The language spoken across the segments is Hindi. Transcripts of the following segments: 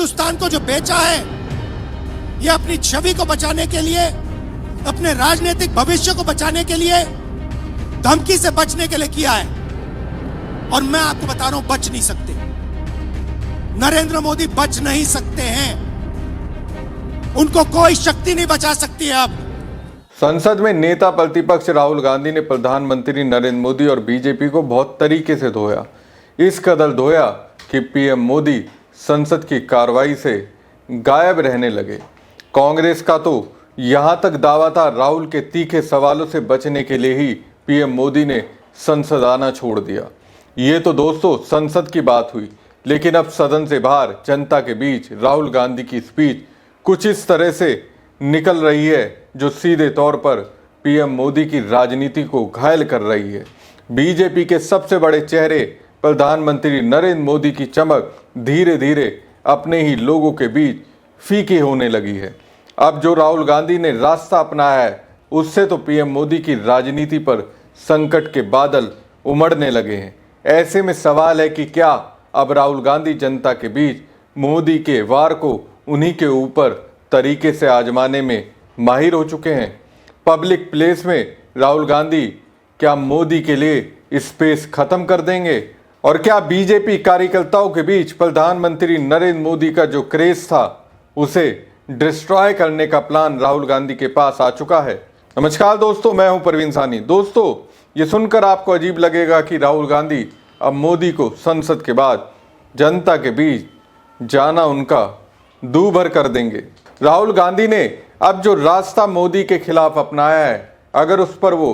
हिंदुस्तान को जो बेचा है, ये अपनी छवि को बचाने के लिए, अपने राजनीतिक भविष्य को बचाने के लिए, धमकी से बचने के लिए किया है। और मैं आपको बता रहा हूं, बच नहीं सकते। नरेंद्र मोदी बच नहीं सकते हैं। उनको कोई शक्ति नहीं बचा सकती है। अब संसद में नेता प्रतिपक्ष राहुल गांधी ने प्रधानमंत्री नरेंद्र मोदी और बीजेपी को बहुत तरीके से धोया। इस कदर धोया कि पीएम मोदी संसद की कार्रवाई से गायब रहने लगे। कांग्रेस का तो यहां तक दावा था, राहुल के तीखे सवालों से बचने के लिए ही पीएम मोदी ने संसद आना छोड़ दिया। ये तो दोस्तों संसद की बात हुई, लेकिन अब सदन से बाहर जनता के बीच राहुल गांधी की स्पीच कुछ इस तरह से निकल रही है जो सीधे तौर पर पीएम मोदी की राजनीति को घायल कर रही है। बीजेपी के सबसे बड़े चेहरे प्रधानमंत्री नरेंद्र मोदी की चमक धीरे धीरे अपने ही लोगों के बीच फीकी होने लगी है। अब जो राहुल गांधी ने रास्ता अपनाया है, उससे तो पीएम मोदी की राजनीति पर संकट के बादल उमड़ने लगे हैं। ऐसे में सवाल है कि क्या अब राहुल गांधी जनता के बीच मोदी के वार को उन्हीं के ऊपर तरीके से आजमाने में माहिर हो चुके हैं। पब्लिक प्लेस में राहुल गांधी क्या मोदी के लिए स्पेस खत्म कर देंगे? और क्या बीजेपी कार्यकर्ताओं के बीच प्रधानमंत्री नरेंद्र मोदी का जो क्रेज था, उसे डिस्ट्रॉय करने का प्लान राहुल गांधी के पास आ चुका है? नमस्कार दोस्तों, मैं हूं परवीन सानी। दोस्तों, ये सुनकर आपको अजीब लगेगा कि राहुल गांधी अब मोदी को संसद के बाद जनता के बीच जाना उनका दूभर कर देंगे। राहुल गांधी ने अब जो रास्ता मोदी के खिलाफ अपनाया है, अगर उस पर वो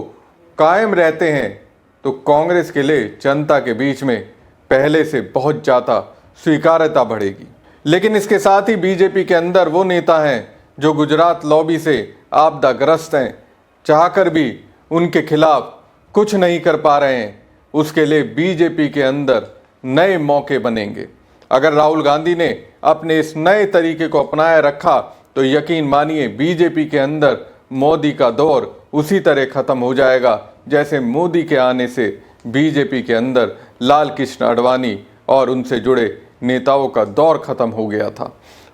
कायम रहते हैं तो कांग्रेस के लिए जनता के बीच में पहले से बहुत ज़्यादा स्वीकार्यता बढ़ेगी। लेकिन इसके साथ ही बीजेपी के अंदर वो नेता हैं जो गुजरात लॉबी से आपदाग्रस्त हैं, चाहकर भी उनके खिलाफ कुछ नहीं कर पा रहे हैं। उसके लिए बीजेपी के अंदर नए मौके बनेंगे। अगर राहुल गांधी ने अपने इस नए तरीके को अपनाया रखा तो यकीन मानिए बीजेपी के अंदर मोदी का दौर उसी तरह खत्म हो जाएगा जैसे मोदी के आने से बीजेपी के अंदर लाल कृष्ण आडवाणी और उनसे जुड़े नेताओं का दौर खत्म हो गया था।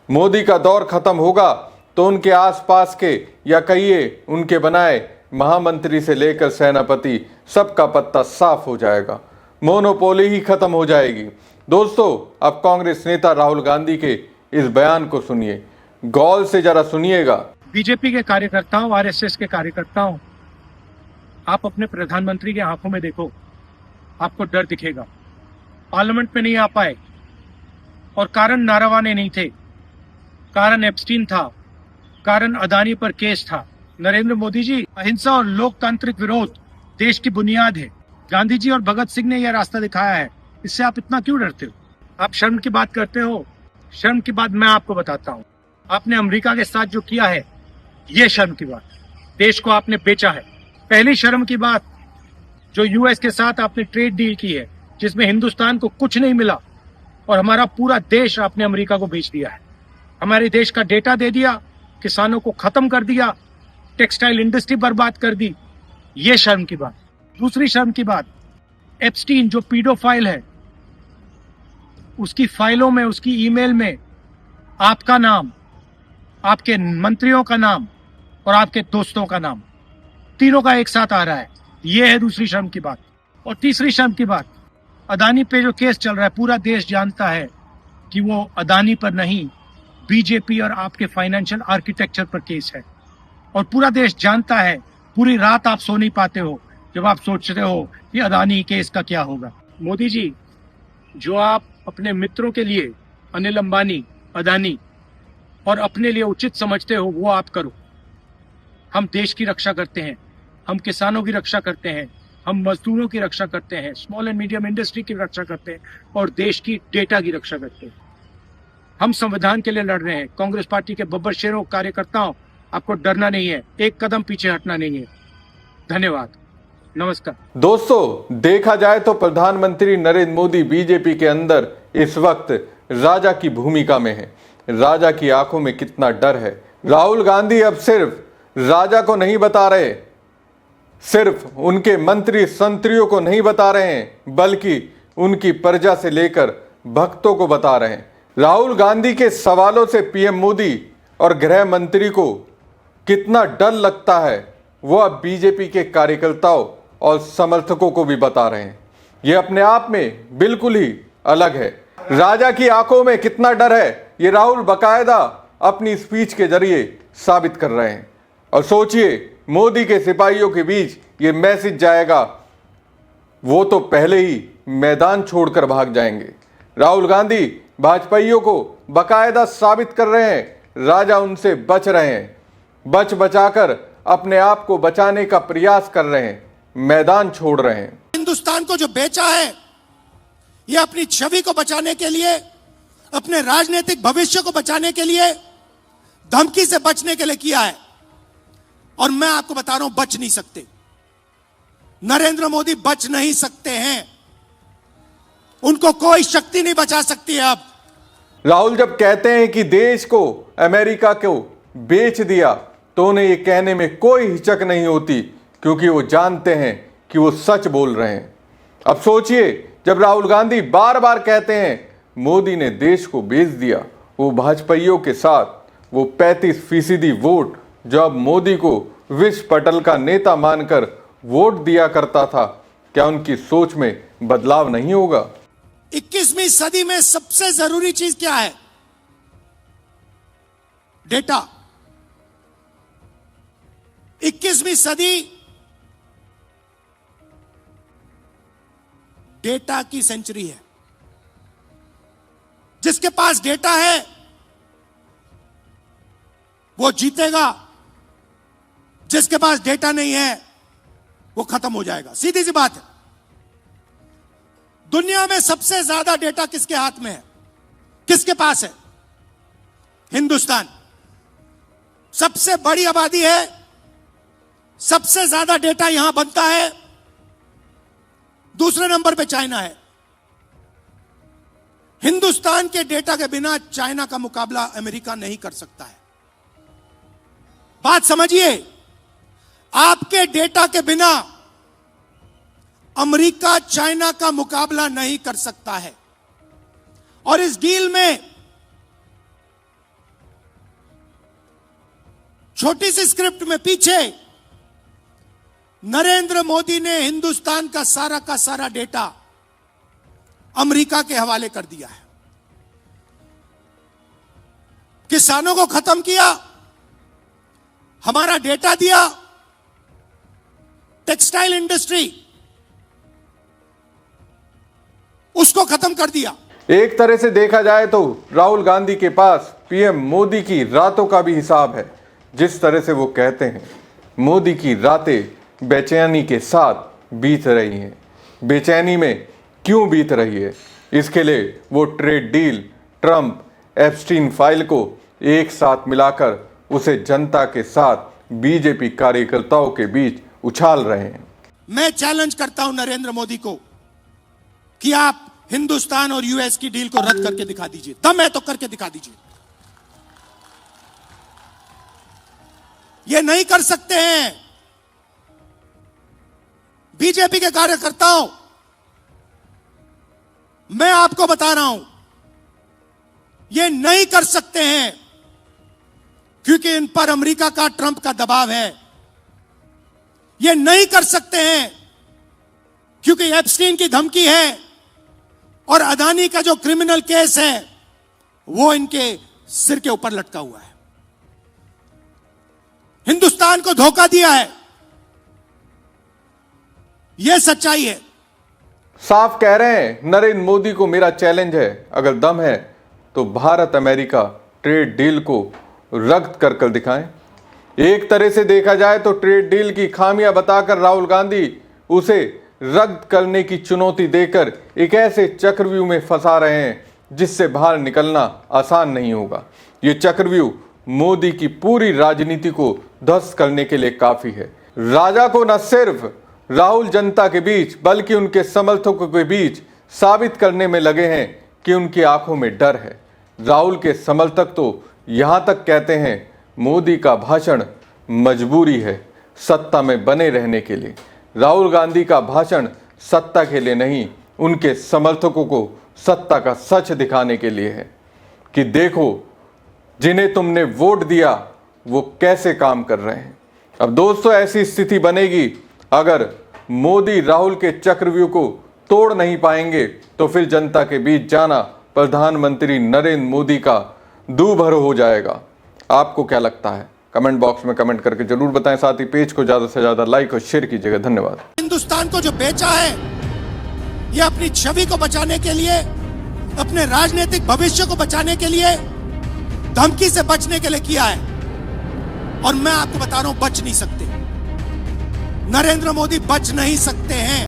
मोदी का दौर खत्म होगा तो उनके आसपास के या कहिए उनके बनाए महामंत्री से लेकर सेनापति सबका पत्ता साफ हो जाएगा। मोनोपोली ही खत्म हो जाएगी। दोस्तों, अब कांग्रेस नेता राहुल गांधी के इस बयान को सुनिए, गौर से जरा सुनिएगा। बीजेपी के कार्यकर्ताओं, आरएसएस के कार्यकर्ताओं, आप अपने प्रधानमंत्री के आंखों में देखो, आपको डर दिखेगा। पार्लियामेंट में नहीं आ पाए और कारण नारावाने नहीं थे, कारण एप्स्टीन था, कारण अदानी पर केस था। नरेंद्र मोदी जी, अहिंसा और लोकतांत्रिक विरोध देश की बुनियाद है। गांधी जी और भगत सिंह ने यह रास्ता दिखाया है। इससे आप इतना क्यों डरते हो? आप शर्म की बात करते हो। शर्म की बात मैं आपको बताता हूँ। आपने अमेरिका के साथ जो किया है, ये शर्म की बात। देश को आपने बेचा है। पहली शर्म की बात, जो यूएस के साथ आपने ट्रेड डील की है, जिसमें हिंदुस्तान को कुछ नहीं मिला और हमारा पूरा देश आपने अमेरिका को बेच दिया है। हमारे देश का डेटा दे दिया, किसानों को खत्म कर दिया, टेक्सटाइल इंडस्ट्री बर्बाद कर दी। ये शर्म की बात। दूसरी शर्म की बात, एप्स्टीन जो पीडोफाइल है, उसकी फाइलों में, उसकी ईमेल में आपका नाम, आपके मंत्रियों का नाम और आपके दोस्तों का नाम, तीनों का एक साथ आ रहा है। यह है दूसरी शर्म की बात। और तीसरी शर्म की बात, अदानी पे जो केस चल रहा है, पूरा देश जानता है कि वो अदानी पर नहीं, बीजेपी और आपके फाइनेंशियल आर्किटेक्चर पर केस है। और पूरा देश जानता है, पूरी रात आप सो नहीं पाते हो जब आप सोचते हो कि अदानी केस का क्या होगा। मोदी जी, जो आप अपने मित्रों के लिए, अनिल अंबानी, अदानी, और अपने लिए उचित समझते हो, वो आप करो। हम देश की रक्षा करते हैं, हम किसानों की रक्षा करते हैं, हम मजदूरों की रक्षा करते हैं, स्मॉल एंड मीडियम इंडस्ट्री की रक्षा करते हैं और देश की डेटा की रक्षा करते हैं। हम संविधान के लिए लड़ रहे हैं। कांग्रेस पार्टी के बब्बर शेरों, कार्यकर्ताओं, आपको डरना नहीं है, एक कदम पीछे हटना नहीं है। धन्यवाद, नमस्कार। दोस्तों, देखा जाए तो प्रधानमंत्री नरेंद्र मोदी बीजेपी के अंदर इस वक्त राजा की भूमिका में है। राजा की आंखों में कितना डर है। राहुल गांधी अब सिर्फ राजा को नहीं बता रहे, सिर्फ उनके मंत्री संतरियों को नहीं बता रहे हैं, बल्कि उनकी प्रजा से लेकर भक्तों को बता रहे हैं। राहुल गांधी के सवालों से पीएम मोदी और गृह मंत्री को कितना डर लगता है वो अब बीजेपी के कार्यकर्ताओं और समर्थकों को भी बता रहे हैं। ये अपने आप में बिल्कुल ही अलग है। राजा की आंखों में कितना डर है ये राहुल बकायदा अपनी स्पीच के जरिए साबित कर रहे हैं। और सोचिए, मोदी के सिपाहियों के बीच ये मैसेज जाएगा, वो तो पहले ही मैदान छोड़कर भाग जाएंगे। राहुल गांधी भाजपाइयों को बकायदा साबित कर रहे हैं राजा उनसे बच रहे हैं, बच बचाकर अपने आप को बचाने का प्रयास कर रहे हैं, मैदान छोड़ रहे हैं। हिंदुस्तान को जो बेचा है ये अपनी छवि को बचाने के लिए, अपने राजनीतिक भविष्य को बचाने के लिए, धमकी से बचने के लिए किया है। और मैं आपको बता रहा हूं, बच नहीं सकते। नरेंद्र मोदी बच नहीं सकते हैं, उनको कोई शक्ति नहीं बचा सकती है। अब राहुल जब कहते हैं कि देश को अमेरिका को बेच दिया तो उन्हें यह कहने में कोई हिचक नहीं होती, क्योंकि वो जानते हैं कि वो सच बोल रहे हैं। अब सोचिए, जब राहुल गांधी बार बार कहते हैं मोदी ने देश को बेच दिया, वो भाजपाइयों के साथ वो 35% वोट जो अब मोदी को विश्व पटल का नेता मानकर वोट दिया करता था, क्या उनकी सोच में बदलाव नहीं होगा? 21वीं सदी में सबसे जरूरी चीज क्या है? डेटा। 21वीं सदी डेटा की सेंचुरी है। जिसके पास डेटा है वो जीतेगा, जिसके पास डेटा नहीं है वो खत्म हो जाएगा। सीधी सी बात है। दुनिया में सबसे ज्यादा डेटा किसके हाथ में है? किसके पास है? हिंदुस्तान। सबसे बड़ी आबादी है, सबसे ज्यादा डेटा यहां बनता है। दूसरे नंबर पे चाइना है। हिंदुस्तान के डेटा के बिना चाइना का मुकाबला अमेरिका नहीं कर सकता है। बात समझिए, आपके डेटा के बिना अमेरिका चाइना का मुकाबला नहीं कर सकता है। और इस डील में छोटी सी स्क्रिप्ट में पीछे नरेंद्र मोदी ने हिंदुस्तान का सारा डेटा अमेरिका के हवाले कर दिया है। किसानों को खत्म किया, हमारा डेटा दिया। टेक्सटाइल इंडस्ट्री, उसको खत्म कर दिया। एक तरह से देखा जाए तो राहुल गांधी के पास पीएम मोदी की रातों का भी हिसाब है। जिस तरह से वो कहते हैं मोदी की रातें बेचैनी के साथ बीत रही हैं। बेचैनी में क्यों बीत रही है? इसके लिए वो trade deal, Trump, Epstein file को एक साथ मिलाकर उसे जनता के साथ बीजेपी कार्यकर्ताओं के बीच उछाल रहे हैं। मैं चैलेंज करता हूं नरेंद्र मोदी को कि आप हिंदुस्तान और यूएस की डील को रद्द करके दिखा दीजिए। दम है तो करके दिखा दीजिए। ये नहीं कर सकते हैं। बीजेपी के कार्यकर्ताओं, मैं आपको बता रहा हूं, ये नहीं कर सकते हैं, क्योंकि इन पर अमेरिका का, ट्रंप का दबाव है। ये नहीं कर सकते हैं क्योंकि एप्स्टीन की धमकी है और अदानी का जो क्रिमिनल केस है वो इनके सिर के ऊपर लटका हुआ है। हिंदुस्तान को धोखा दिया है, यह सच्चाई है। साफ कह रहे हैं नरेंद्र मोदी को मेरा चैलेंज है, अगर दम है तो भारत अमेरिका ट्रेड डील को रद्द कर दिखाएं। एक तरह से देखा जाए तो ट्रेड डील की खामियां बताकर राहुल गांधी उसे रद्द करने की चुनौती देकर एक ऐसे चक्रव्यूह में फंसा रहे हैं जिससे बाहर निकलना आसान नहीं होगा। ये चक्रव्यूह मोदी की पूरी राजनीति को ध्वस्त करने के लिए काफी है। राजा को न सिर्फ राहुल जनता के बीच बल्कि उनके समर्थकों के बीच साबित करने में लगे हैं कि उनकी आंखों में डर है। राहुल के समर्थक तो यहां तक कहते हैं मोदी का भाषण मजबूरी है सत्ता में बने रहने के लिए। राहुल गांधी का भाषण सत्ता के लिए नहीं, उनके समर्थकों को सत्ता का सच दिखाने के लिए है। कि देखो जिन्हें तुमने वोट दिया वो कैसे काम कर रहे हैं। अब दोस्तों, ऐसी स्थिति बनेगी अगर मोदी राहुल के चक्रव्यूह को तोड़ नहीं पाएंगे तो फिर जनता के बीच जाना प्रधानमंत्री नरेंद्र मोदी का दूभर हो जाएगा। आपको क्या लगता है? कमेंट बॉक्स में कमेंट करके जरूर बताएं। साथ ही पेज को ज्यादा से ज्यादा लाइक और शेयर कीजिएगा। धन्यवाद। हिंदुस्तान को जो बेचा है ये अपनी छवि को बचाने के लिए, अपने राजनीतिक भविष्य को बचाने के लिए, धमकी से बचने के लिए किया है। और मैं आपको बता रहा हूं, बच नहीं सकते। नरेंद्र मोदी बच नहीं सकते हैं।